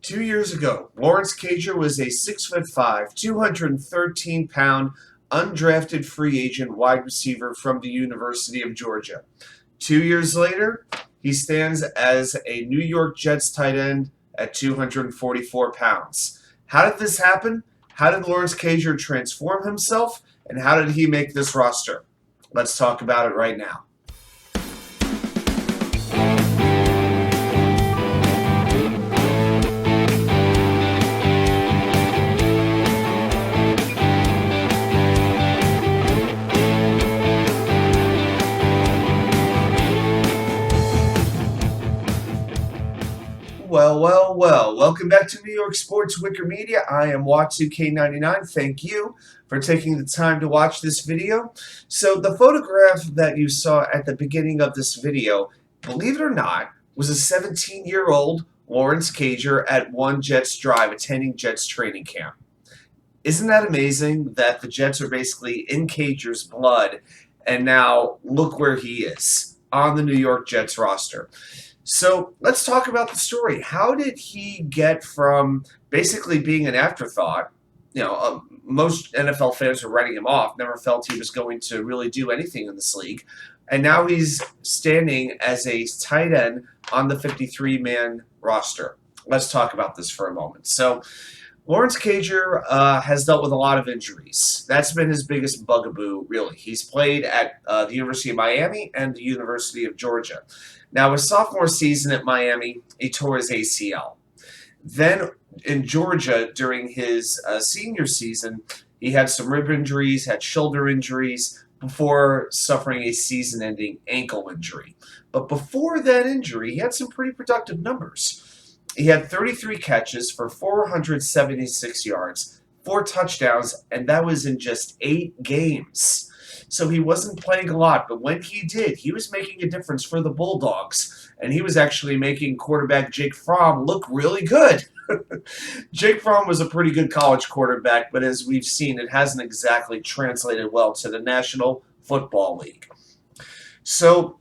2 years ago, Lawrence Cager was a 6'5", 213-pound, undrafted free agent wide receiver from the University of Georgia. 2 years later, he stands as a New York Jets tight end at 244 pounds. How did this happen? How did Lawrence Cager transform himself? And how did he make this roster? Let's talk about it right now. Well. Welcome back to New York Sports Wicker Media. I am Watsu-K99. Thank you for taking the time to watch this video. So the photograph that you saw at the beginning of this video, believe it or not, was a 17-year-old Lawrence Cager at One Jets Drive attending Jets training camp. Isn't that amazing that the Jets are basically in Cager's blood, and now look where he is on the New York Jets roster. So let's talk about the story. How did he get from basically being an afterthought? Most NFL fans were writing him off, never felt he was going to really do anything in this league. And now he's standing as a tight end on the 53-man roster. Let's talk about this for a moment. So Lawrence Cager has dealt with a lot of injuries. That's been his biggest bugaboo, really. He's played at the University of Miami and the University of Georgia. Now, his sophomore season at Miami, he tore his ACL. Then in Georgia, during his senior season, he had some rib injuries, had shoulder injuries, before suffering a season-ending ankle injury. But before that injury, he had some pretty productive numbers. He had 33 catches for 476 yards, 4 touchdowns, and that was in just 8 games. So he wasn't playing a lot, but when he did, he was making a difference for the Bulldogs, and he was actually making quarterback Jake Fromm look really good. Jake Fromm was a pretty good college quarterback, but as we've seen, it hasn't exactly translated well to the National Football League. So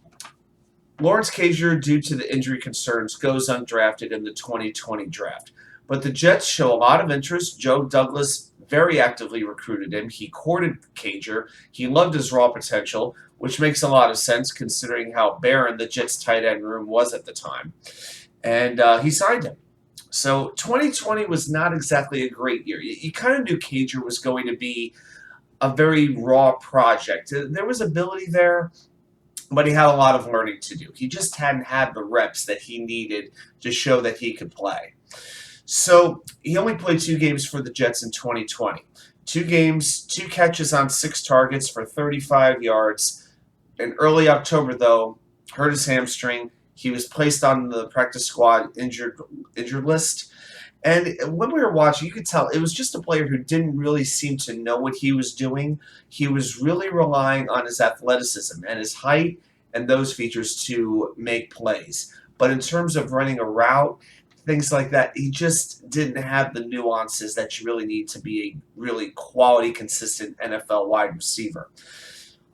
Lawrence Cager, due to the injury concerns, goes undrafted in the 2020 draft. But the Jets show a lot of interest. Joe Douglas very actively recruited him. He courted Cager. He loved his raw potential, which makes a lot of sense considering how barren the Jets tight end room was at the time. And he signed him. So 2020 was not exactly a great year. You kind of knew Cager was going to be a very raw project. There was ability there, but he had a lot of learning to do. He just hadn't had the reps that he needed to show that he could play. So he only played 2 games for the Jets in 2020. 2 games, 2 catches on 6 targets for 35 yards. In early October, though, hurt his hamstring. He was placed on the practice squad injured list. And when we were watching, you could tell it was just a player who didn't really seem to know what he was doing. He was really relying on his athleticism and his height and those features to make plays. But in terms of running a route, things like that, he just didn't have the nuances that you really need to be a really quality, consistent NFL wide receiver.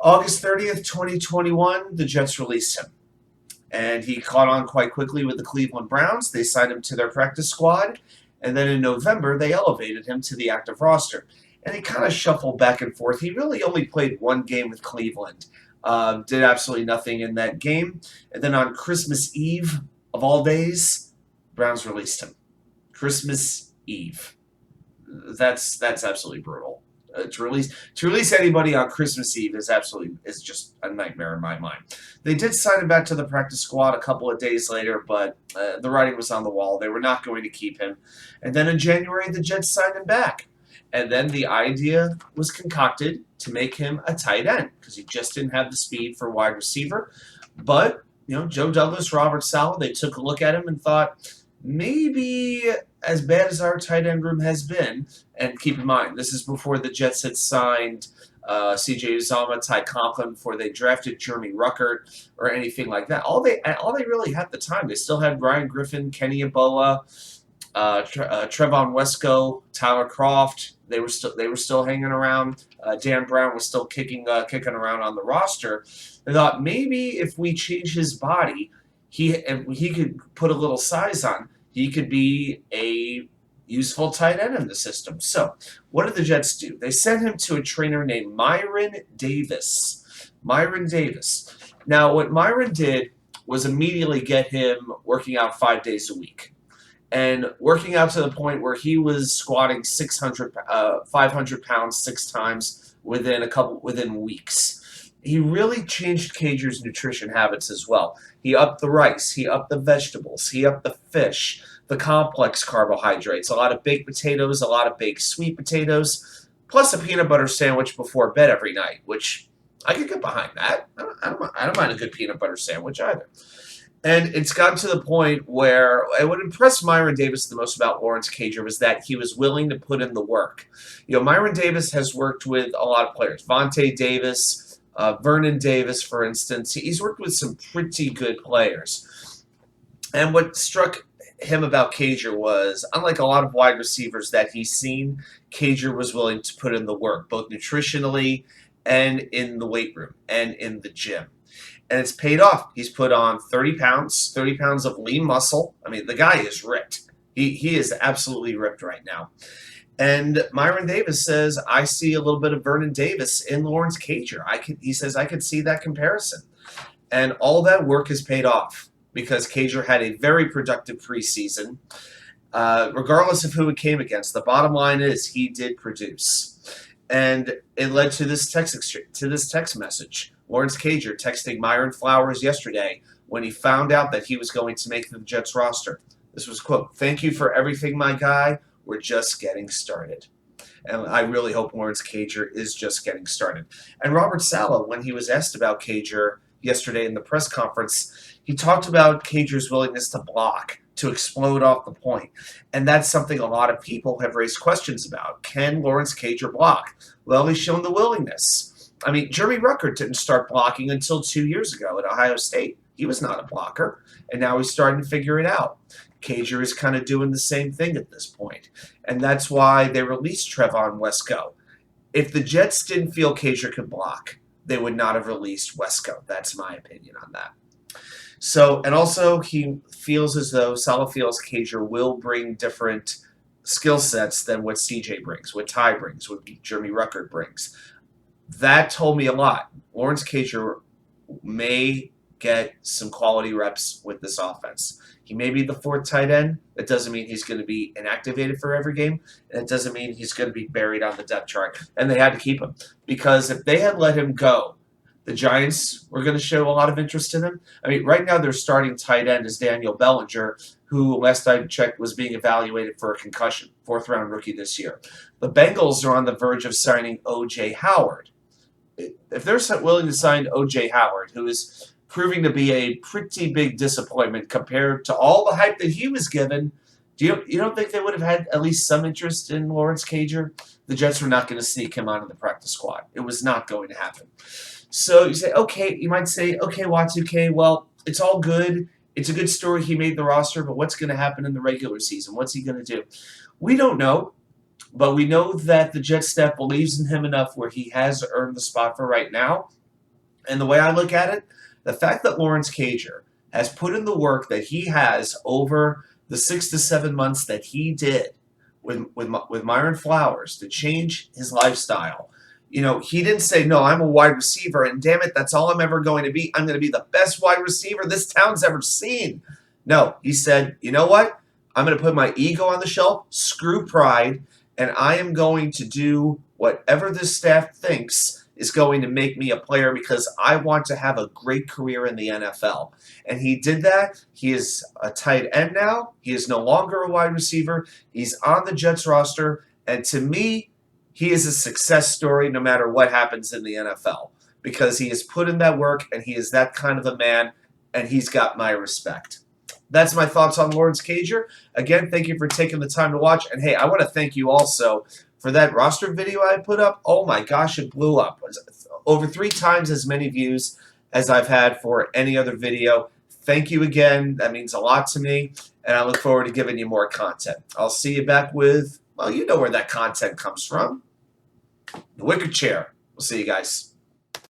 August 30th, 2021, the Jets released him. And he caught on quite quickly with the Cleveland Browns. They signed him to their practice squad. And then in November, they elevated him to the active roster. And he kind of shuffled back and forth. He really only played 1 game with Cleveland. Did absolutely nothing in that game. And then on Christmas Eve, of all days, Browns released him. Christmas Eve. That's absolutely brutal. To release anybody on Christmas Eve is just a nightmare in my mind. They did sign him back to the practice squad a couple of days later, but the writing was on the wall. They were not going to keep him. And then in January, the Jets signed him back. And then the idea was concocted to make him a tight end because he just didn't have the speed for wide receiver. But Joe Douglas, Robert Saleh, they took a look at him and thought, maybe as bad as our tight end room has been, and keep in mind, this is before the Jets had signed C.J. Uzomah, Ty Conklin, before they drafted Jeremy Ruckert or anything like that. All they really had at the time, they still had Ryan Griffin, Kenny Ebola, Trevon Wesco, Tyler Croft. They were still hanging around. Dan Brown was still kicking around on the roster. They thought maybe if we change his body, he could put a little size on. he could be a useful tight end in the system. So, what did the Jets do? They sent him to a trainer named Myron Davis. Myron Davis. Now, what Myron did was immediately get him working out 5 days a week, and working out to the point where he was squatting 500 pounds 6 times within weeks. He really changed Cager's nutrition habits as well. He upped the rice, he upped the vegetables, he upped the fish, the complex carbohydrates, a lot of baked potatoes, a lot of baked sweet potatoes, plus a peanut butter sandwich before bed every night, which I could get behind that. I don't mind a good peanut butter sandwich either. And it's gotten to the point where what impressed Myron Davis the most about Lawrence Cager was that he was willing to put in the work. You know, Myron Davis has worked with a lot of players. Vontae Davis, Vernon Davis, for instance. He's worked with some pretty good players. And what struck him about Cager was, unlike a lot of wide receivers that he's seen, Cager was willing to put in the work, both nutritionally and in the weight room and in the gym. And it's paid off. He's put on 30 pounds of lean muscle. I mean, the guy is ripped. He is absolutely ripped right now. And Myron Davis says, I see a little bit of Vernon Davis in Lawrence Cager. He says, I could see that comparison. And all that work has paid off because Cager had a very productive preseason. Regardless of who it came against, the bottom line is he did produce. And it led to this text message. Lawrence Cager texting Myron Flowers yesterday when he found out that he was going to make the Jets roster. This was, quote, "Thank you for everything, my guy. We're just getting started." And I really hope Lawrence Cager is just getting started. And Robert Saleh, when he was asked about Cager yesterday in the press conference, he talked about Cager's willingness to block, to explode off the point. And that's something a lot of people have raised questions about. Can Lawrence Cager block? Well, he's shown the willingness. I mean, Jeremy Ruckert didn't start blocking until 2 years ago at Ohio State. He was not a blocker, and now he's starting to figure it out. Cager is kind of doing the same thing at this point, and that's why they released Trevon Wesco. If the Jets didn't feel Cager could block, they would not have released Wesco. That's my opinion on that. So, and also he feels as though Saleh feels Cager will bring different skill sets than what CJ brings, what Ty brings, what Jeremy Ruckert brings. That told me a lot. Lawrence Cager may get some quality reps with this offense. He may be the fourth tight end. That doesn't mean he's going to be inactivated for every game. And it doesn't mean he's going to be buried on the depth chart. And they had to keep him. Because if they had let him go, the Giants were going to show a lot of interest in him. I mean, right now their starting tight end is Daniel Bellinger, who last I checked was being evaluated for a concussion, fourth-round rookie this year. The Bengals are on the verge of signing O.J. Howard. If they're willing to sign O.J. Howard, who is proving to be a pretty big disappointment compared to all the hype that he was given, you don't think they would have had at least some interest in Lawrence Cager? The Jets were not going to sneak him onto the practice squad. It was not going to happen. So you might say, okay, Y2K, well, it's all good. It's a good story he made the roster, but what's going to happen in the regular season? What's he going to do? We don't know. But we know that the Jets staff believes in him enough where he has earned the spot for right now. And the way I look at it, the fact that Lawrence Cager has put in the work that he has over the 6 to 7 months that he did with Myron Flowers to change his lifestyle. You know, he didn't say, no, I'm a wide receiver, and damn it, that's all I'm ever going to be. I'm going to be the best wide receiver this town's ever seen. No, he said, you know what? I'm going to put my ego on the shelf, screw pride, and I am going to do whatever this staff thinks is going to make me a player because I want to have a great career in the NFL. And he did that. He is a tight end now. He is no longer a wide receiver. He's on the Jets roster. And to me, he is a success story no matter what happens in the NFL because he has put in that work and he is that kind of a man and he's got my respect. That's my thoughts on Lawrence Cager. Again, thank you for taking the time to watch. And hey, I want to thank you also for that roster video I put up. Oh my gosh, it blew up. Over 3 times as many views as I've had for any other video. Thank you again. That means a lot to me. And I look forward to giving you more content. I'll see you back with, well, you know where that content comes from. The Wicker Chair. We'll see you guys.